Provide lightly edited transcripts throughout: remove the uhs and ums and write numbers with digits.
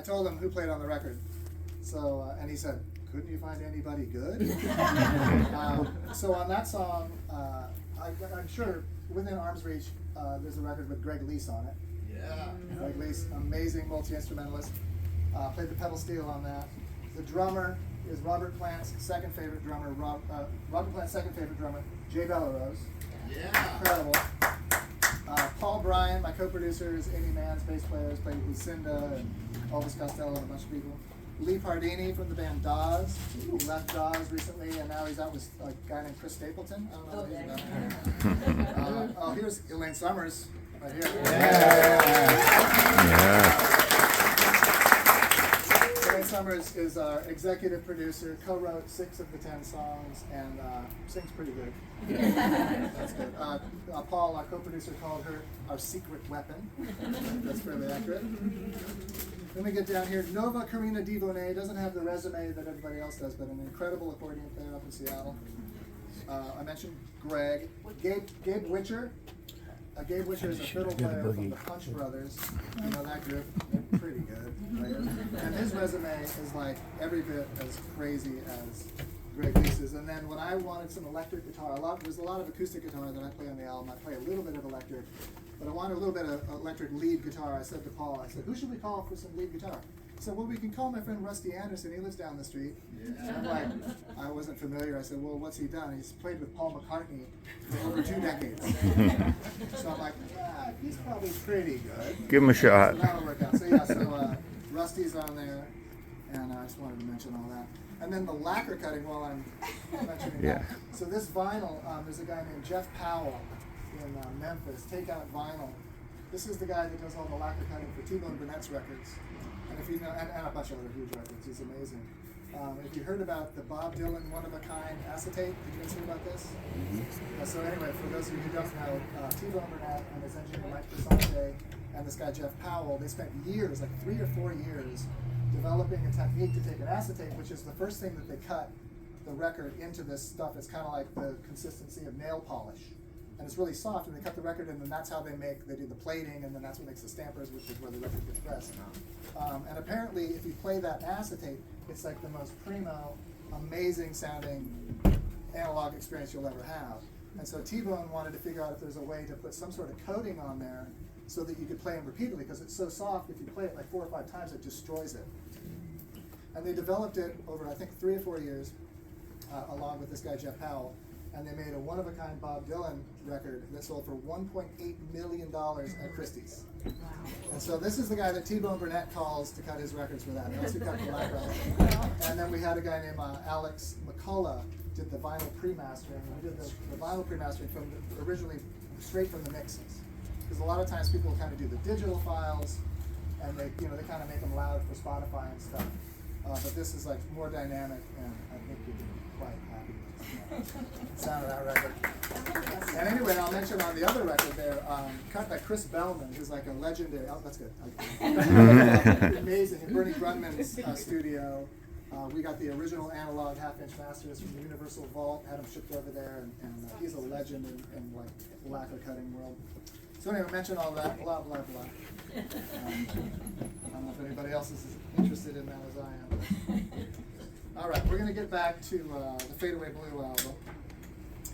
I told him who played on the record. So, and he said, couldn't you find anybody good? So on that song, I'm sure within arm's reach, there's a record with Greg Leese on it. Yeah. Greg Leese, amazing multi-instrumentalist. Played the pedal steel on that. The drummer is Robert Plant's second favorite drummer, Robert Plant's second favorite drummer, Jay Bellerose. Yeah. Incredible. Paul Bryan, my co-producer, is Amy Mann's bass player, has played with Lucinda and Elvis Costello and a bunch of people. Lee Pardini from the band Dawes. He left Dawes recently, and now he's out with a guy named Chris Stapleton. I don't know what he's about. Here's Elaine Summers, right here. Elaine Summers is our executive producer, co-wrote 6 of the 10 songs, and sings pretty good. That's good. Paul, our co-producer, called her our secret weapon. That's fairly accurate. Then we get down here. Nova Karina Divonay doesn't have the resume that everybody else does, but an incredible accordion player up in Seattle. I mentioned Greg. Gabe Witcher. Gabe Witcher is a fiddle player from the Punch Brothers. You know that group? They're pretty good players. And his resume is like every bit as crazy as Greg Leese's. And then when I wanted some electric guitar, there's a lot of acoustic guitar that I play on the album. I play a little bit of electric. But I wanted a little bit of electric lead guitar. I said to Paul, I said, who should we call for some lead guitar? He said, well, we can call my friend Rusty Anderson. He lives down the street. Yeah. I'm like, I wasn't familiar. I said, well, what's he done? He's played with Paul McCartney for over 2 decades. So I'm like, yeah, he's probably pretty good. Give him a shot. So that'll work out. So yeah, so Rusty's on there, and I just wanted to mention all that. And then the lacquer cutting while I'm mentioning that. So this vinyl, there's a guy named Jeff Powell in Memphis, Takeout Vinyl. This is the guy that does all the lacquer cutting for T-Bone Burnett's records. And if you know, and a bunch of other huge records, he's amazing. If you heard about the Bob Dylan one-of-a-kind acetate, did you guys hear about this? So anyway, for those of you who don't know, T-Bone Burnett and his engineer Mike Crisante and this guy Jeff Powell, they spent years, like 3 or 4 years, developing a technique to take an acetate, which is the first thing that they cut the record into this stuff. It's kind of like the consistency of nail polish. And it's really soft, and they cut the record, and then that's how they do the plating, and then that's what makes the stampers, which is where the record gets pressed. And apparently, if you play that acetate, it's like the most primo, amazing sounding analog experience you'll ever have. And so T-Bone wanted to figure out if there's a way to put some sort of coating on there so that you could play them repeatedly, because it's so soft, if you play it like 4 or 5 times, it destroys it. And they developed it over, I think, 3 or 4 years, along with this guy, Jeff Powell. And they made a one-of-a-kind Bob Dylan record that sold for $1.8 million at Christie's. Wow. And so this is the guy that T-Bone Burnett calls to cut his records for that. That's who cut the lacquer. And then we had a guy named Alex McCullough did the vinyl pre-mastering. We did the vinyl pre-mastering from originally straight from the mixes. Because a lot of times people kind of do the digital files, and they kind of make them loud for Spotify and stuff. But this is like more dynamic, and I think you'd be quite happy with the sound of that record. And anyway, I'll mention on the other record there, cut by Chris Bellman, who's like a legendary. Oh, that's good. Amazing. In Bernie Grunman's studio, we got the original analog half-inch masters from the Universal Vault. Had them shipped over there, and he's a legend in like the lacquer cutting world. So anyway, mention all that. Blah blah blah. I don't know if anybody else is as interested in that as I am. All right, we're going to get back to the Fade Away Blue album.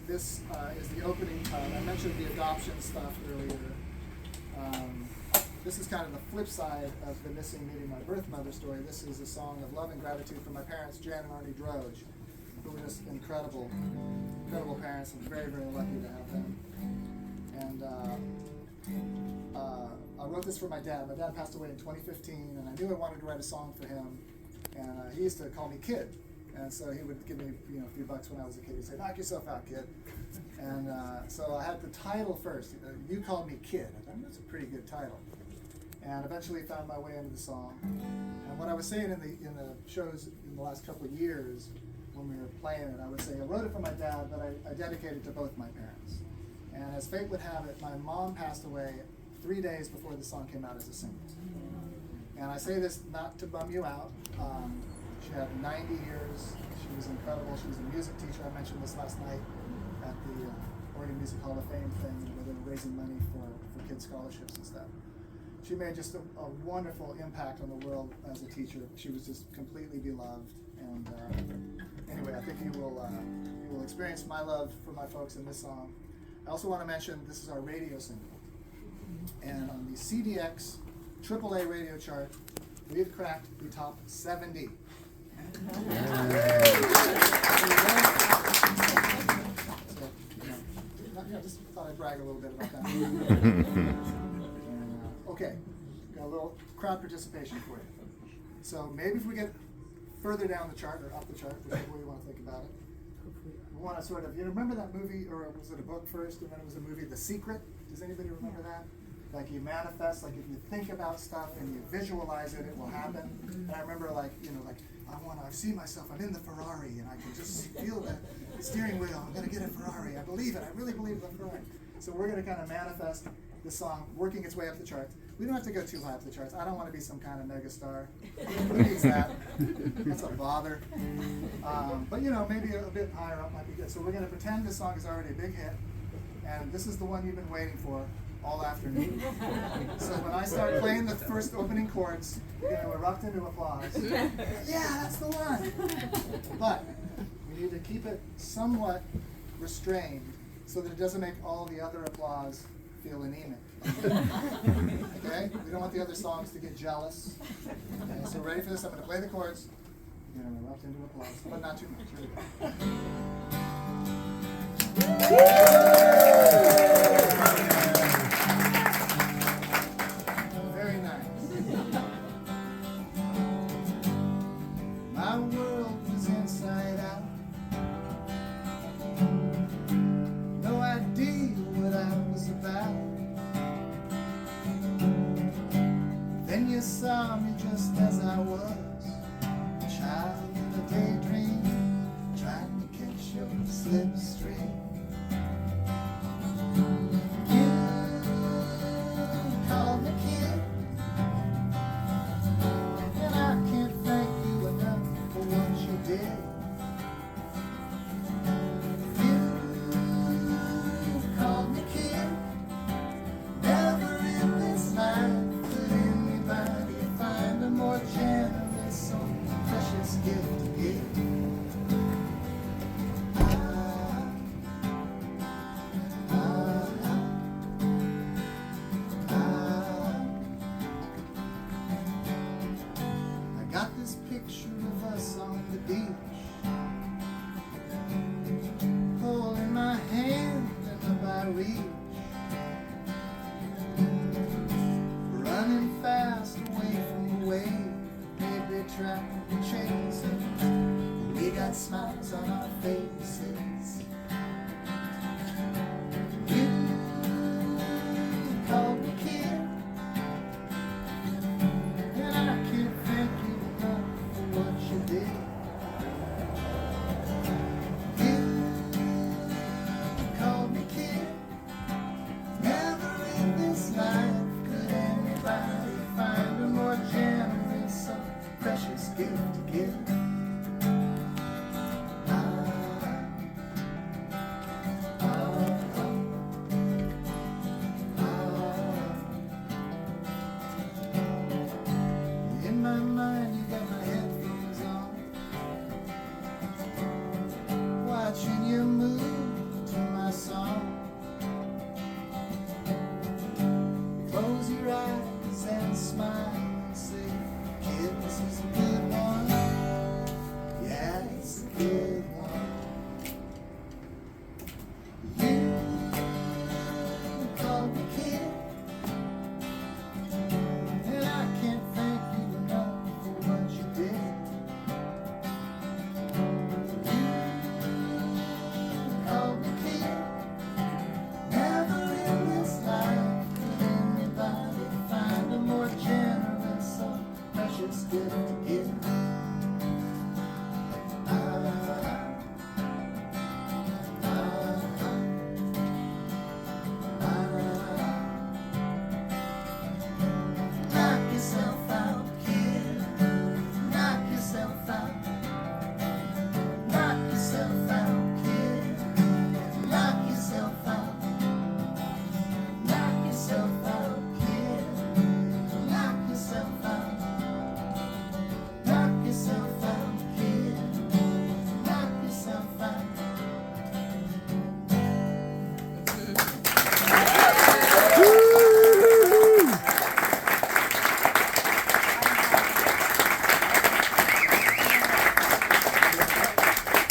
This is the opening. I mentioned the adoption stuff earlier. This is kind of the flip side of the Missing Meeting My Birth Mother story. This is a song of love and gratitude from my parents, Jan and Arnie Droge, who were just incredible parents. I'm very, very lucky to have them. And I wrote this for my dad. My dad passed away in 2015, and I knew I wanted to write a song for him. And he used to call me Kid. And so he would give me a few bucks when I was a kid. He'd say, knock yourself out, kid. And so I had the title first. You Called Me Kid. I thought, that's a pretty good title. And eventually found my way into the song. And what I was saying in the shows in the last couple of years when we were playing it, I would say I wrote it for my dad, but I dedicated it to both my parents. And as fate would have it, my mom passed away 3 days before the song came out as a single. And I say this not to bum you out. She had 90 years. She was incredible. She was a music teacher. I mentioned this last night at the Oregon Music Hall of Fame thing where they were raising money for kids' scholarships and stuff. she made just a wonderful impact on the world as a teacher. She was just completely beloved. And anyway, I think you will experience my love for my folks in this song. I also want to mention this is our radio single. And on the CDX AAA radio chart, we've cracked the top 70. I just thought I'd brag a little bit about that. Okay, got a little crowd participation for you. So maybe if we get further down the chart or up the chart, whichever way you want to think about it, we want to sort of, remember that movie, or was it a book first, and then it was a movie, The Secret? Does anybody remember that? Like you manifest, like if you think about stuff and you visualize it, it will happen. And I remember I see myself, I'm in the Ferrari, and I can just feel the steering wheel, I'm going to get a Ferrari, I believe it, I really believe the Ferrari. So we're going to kind of manifest the song working its way up the charts. We don't have to go too high up the charts. I don't want to be some kind of megastar. Who needs that? That's a bother. But maybe a bit higher up might be good. So we're going to pretend this song is already a big hit, and this is the one you've been waiting for all afternoon. So when I start playing the first opening chords, you're going to erupt into applause. Yeah, that's the one. But we need to keep it somewhat restrained so that it doesn't make all the other applause feel anemic. Okay? We don't want the other songs to get jealous. Okay, so ready for this? I'm going to play the chords. You're going to erupt into applause, but not too much. Here we go. Very nice. My world was inside out. No idea what I was about. Then you saw me just as I was, a child in a daydream, trying to catch your slipstream. You called me kid, and I can't thank you enough for what you did. You called me kid, never in this life could anybody find a more generous, so precious gift to give. I got this picture of us on the beach, holding my hand in my reach, running fast away from the wave, maybe trying to chase it. We got smiles on our faces. You called me kid, and I can't thank you enough for what you did. You called me kid, never in this life could anybody find a more generous, so precious gift to give. In my mind, you got my headphones on, watching you move to my song. You close your eyes and smile and say, kid, this is a good one. Yeah, it's a good one. You called me kid, and I can't thank you enough for what you did. You called me kid, never in this life could anybody find a more generous, so precious gift.